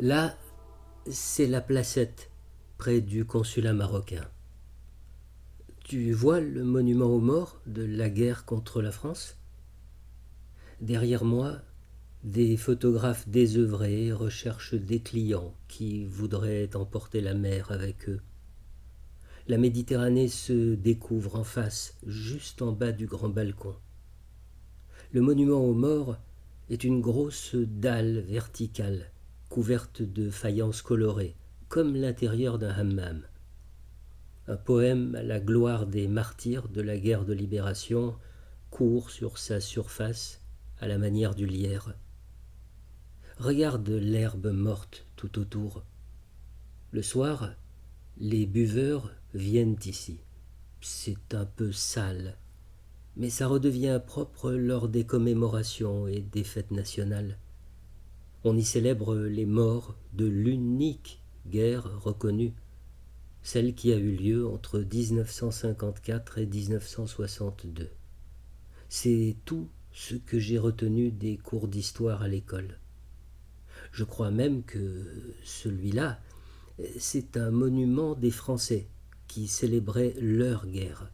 Là, c'est la Placette, près du consulat marocain. Tu vois le monument aux morts de la guerre contre la France? Derrière moi, des photographes désœuvrés recherchent des clients qui voudraient emporter la mer avec eux. La Méditerranée se découvre en face, juste en bas du grand balcon. Le monument aux morts est une grosse dalle verticale, couverte de faïences colorées, comme l'intérieur d'un hammam. Un poème à la gloire des martyrs de la guerre de libération court sur sa surface à la manière du lierre. Regarde l'herbe morte tout autour. Le soir, les buveurs viennent ici. C'est un peu sale, mais ça redevient propre lors des commémorations et des fêtes nationales. On y célèbre les morts de l'unique guerre reconnue, celle qui a eu lieu entre 1954 et 1962. C'est tout ce que j'ai retenu des cours d'histoire à l'école. Je crois même que celui-là, c'est un monument des Français qui célébraient leur guerre.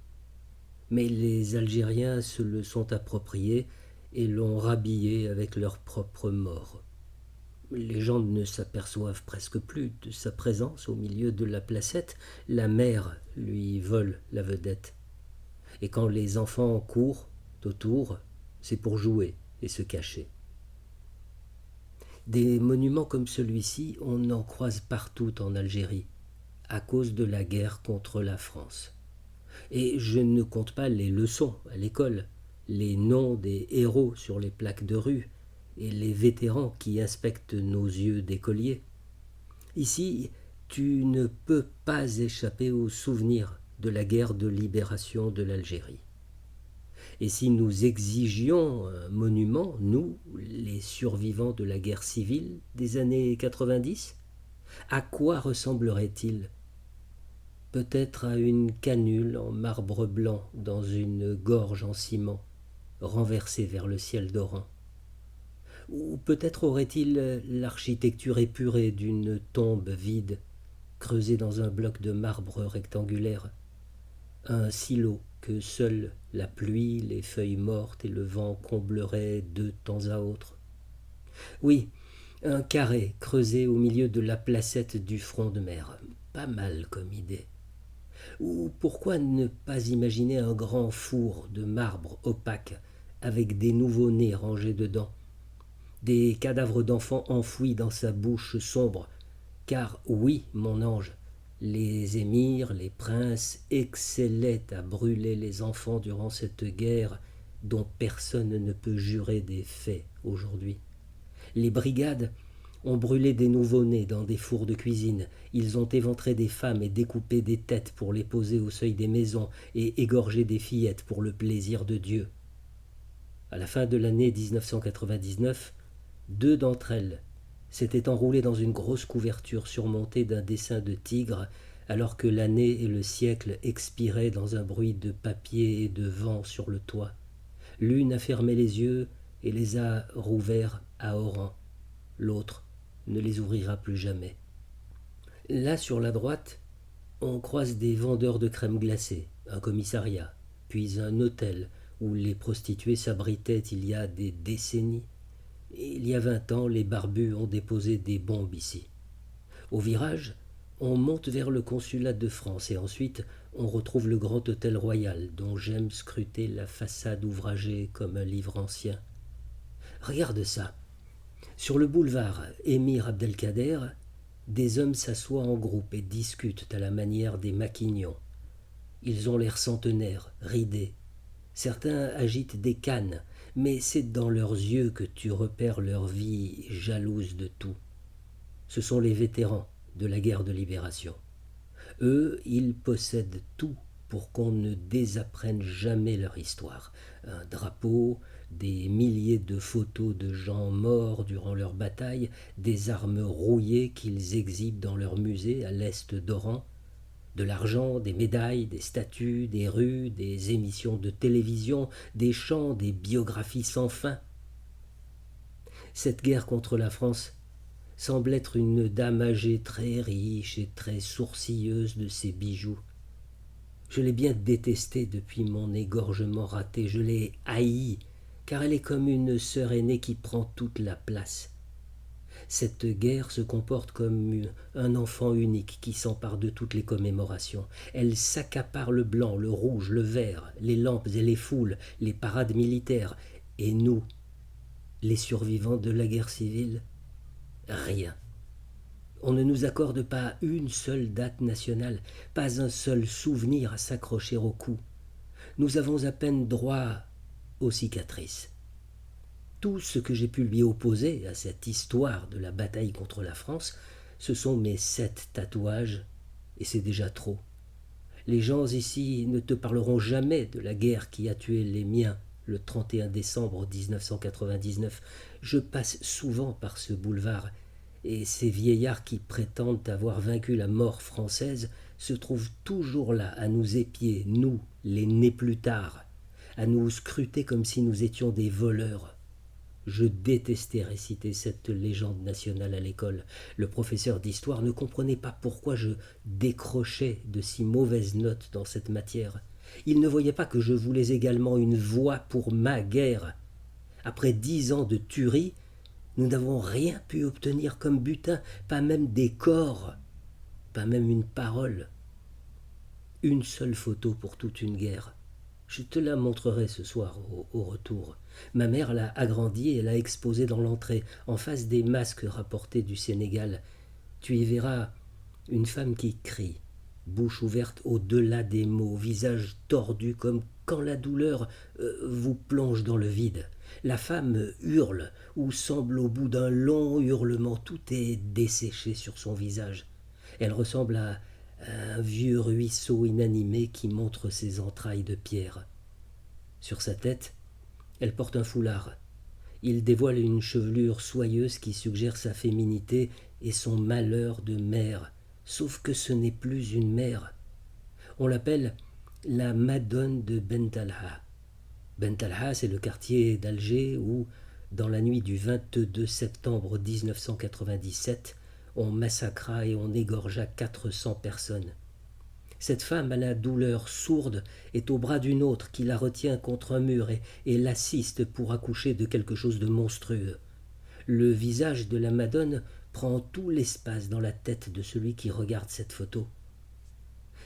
Mais les Algériens se le sont approprié et l'ont rhabillé avec leurs propres morts. Les gens ne s'aperçoivent presque plus de sa présence au milieu de la placette. La mer lui vole la vedette. Et quand les enfants courent autour, c'est pour jouer et se cacher. Des monuments comme celui-ci, on en croise partout en Algérie, à cause de la guerre contre la France. Et je ne compte pas les leçons à l'école, les noms des héros sur les plaques de rue, et les vétérans qui inspectent nos yeux d'écoliers. Ici, tu ne peux pas échapper aux souvenirs de la guerre de libération de l'Algérie. Et si nous exigions un monument, nous, les survivants de la guerre civile des années 90, à quoi ressemblerait-il? Peut-être à une canule en marbre blanc dans une gorge en ciment, renversée vers le ciel d'Oran. Ou peut-être aurait-il l'architecture épurée d'une tombe vide, creusée dans un bloc de marbre rectangulaire, un silo que seule la pluie, les feuilles mortes et le vent combleraient de temps à autre. Oui, un carré creusé au milieu de la placette du front de mer. Pas mal comme idée. Ou pourquoi ne pas imaginer un grand four de marbre opaque avec des nouveau-nés rangés dedans, des cadavres d'enfants enfouis dans sa bouche sombre, car oui, mon ange, les émirs, les princes excellaient à brûler les enfants durant cette guerre dont personne ne peut jurer des faits aujourd'hui. Les brigades ont brûlé des nouveau-nés dans des fours de cuisine. Ils ont éventré des femmes et découpé des têtes pour les poser au seuil des maisons et égorgé des fillettes pour le plaisir de Dieu. À la fin de l'année 1999, 2 d'entre elles s'étaient enroulées dans une grosse couverture surmontée d'un dessin de tigre, alors que l'année et le siècle expiraient dans un bruit de papier et de vent sur le toit. L'une a fermé les yeux et les a rouverts à Oran. L'autre ne les ouvrira plus jamais. Là, sur la droite, on croise des vendeurs de crème glacée, un commissariat, puis un hôtel où les prostituées s'abritaient il y a des décennies. Il y a 20 ans, les barbus ont déposé des bombes ici. Au virage, on monte vers le consulat de France et ensuite on retrouve le grand hôtel royal dont j'aime scruter la façade ouvragée comme un livre ancien. Regarde ça. Sur le boulevard Émir Abdelkader, des hommes s'assoient en groupe et discutent à la manière des maquignons. Ils ont l'air centenaires, ridés. Certains agitent des cannes, mais c'est dans leurs yeux que tu repères leur vie jalouse de tout. Ce sont les vétérans de la guerre de libération. Eux, ils possèdent tout pour qu'on ne désapprenne jamais leur histoire. Un drapeau, des milliers de photos de gens morts durant leur bataille, des armes rouillées qu'ils exhibent dans leur musée à l'est d'Oran, de l'argent, des médailles, des statues, des rues, des émissions de télévision, des chants, des biographies sans fin. Cette guerre contre la France, semble être une dame âgée très riche et très sourcilleuse de ses bijoux. Je l'ai bien détestée depuis mon égorgement raté, je l'ai haïe, car elle est comme une sœur aînée qui prend toute la place. Cette guerre se comporte comme un enfant unique qui s'empare de toutes les commémorations. Elle s'accapare le blanc, le rouge, le vert, les lampes et les foules, les parades militaires. Et nous, les survivants de la guerre civile, rien. On ne nous accorde pas une seule date nationale, pas un seul souvenir à s'accrocher au cou. Nous avons à peine droit aux cicatrices. Tout ce que j'ai pu lui opposer à cette histoire de la bataille contre la France, ce sont mes 7 tatouages, et c'est déjà trop. Les gens ici ne te parleront jamais de la guerre qui a tué les miens le 31 décembre 1999. Je passe souvent par ce boulevard, et ces vieillards qui prétendent avoir vaincu la mort française se trouvent toujours là à nous épier, nous, les nés plus tard, à nous scruter comme si nous étions des voleurs. Je détestais réciter cette légende nationale à l'école. Le professeur d'histoire ne comprenait pas pourquoi je décrochais de si mauvaises notes dans cette matière. Il ne voyait pas que je voulais également une voix pour ma guerre. Après 10 ans de tuerie, nous n'avons rien pu obtenir comme butin, pas même des corps, pas même une parole. Une seule photo pour toute une guerre. Je te la montrerai ce soir au retour. Ma mère l'a agrandie et l'a exposée dans l'entrée, en face des masques rapportés du Sénégal. Tu y verras une femme qui crie, bouche ouverte au-delà des mots, visage tordu comme quand la douleur vous plonge dans le vide. La femme hurle ou semble au bout d'un long hurlement, tout est desséché sur son visage. Elle ressemble à un vieux ruisseau inanimé qui montre ses entrailles de pierre. Sur sa tête, elle porte un foulard. Il dévoile une chevelure soyeuse qui suggère sa féminité et son malheur de mère, sauf que ce n'est plus une mère. On l'appelle la Madone de Bentalha. Bentalha, c'est le quartier d'Alger où, dans la nuit du 22 septembre 1997, on massacra et on égorgea 400 personnes. Cette femme à la douleur sourde est au bras d'une autre qui la retient contre un mur et l'assiste pour accoucher de quelque chose de monstrueux. Le visage de la Madone prend tout l'espace dans la tête de celui qui regarde cette photo.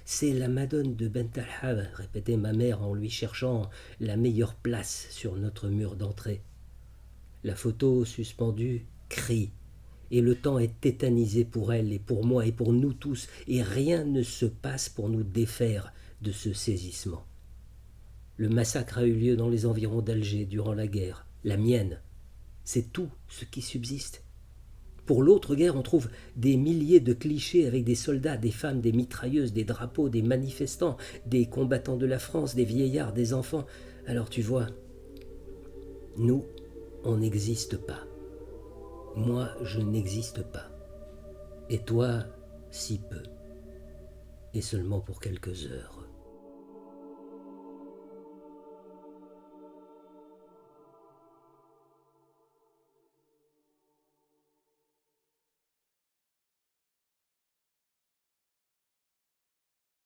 C'est la Madone de Bentalha, répétait ma mère en lui cherchant la meilleure place sur notre mur d'entrée. La photo suspendue crie, et le temps est tétanisé pour elle et pour moi et pour nous tous, et rien ne se passe pour nous défaire de ce saisissement. Le massacre a eu lieu dans les environs d'Alger durant la guerre, la mienne. C'est tout ce qui subsiste. Pour l'autre guerre, on trouve des milliers de clichés avec des soldats, des femmes, des mitrailleuses, des drapeaux, des manifestants, des combattants de la France, des vieillards, des enfants. Alors tu vois, nous, on n'existe pas. Moi, je n'existe pas. Et toi, si peu. Et seulement pour quelques heures.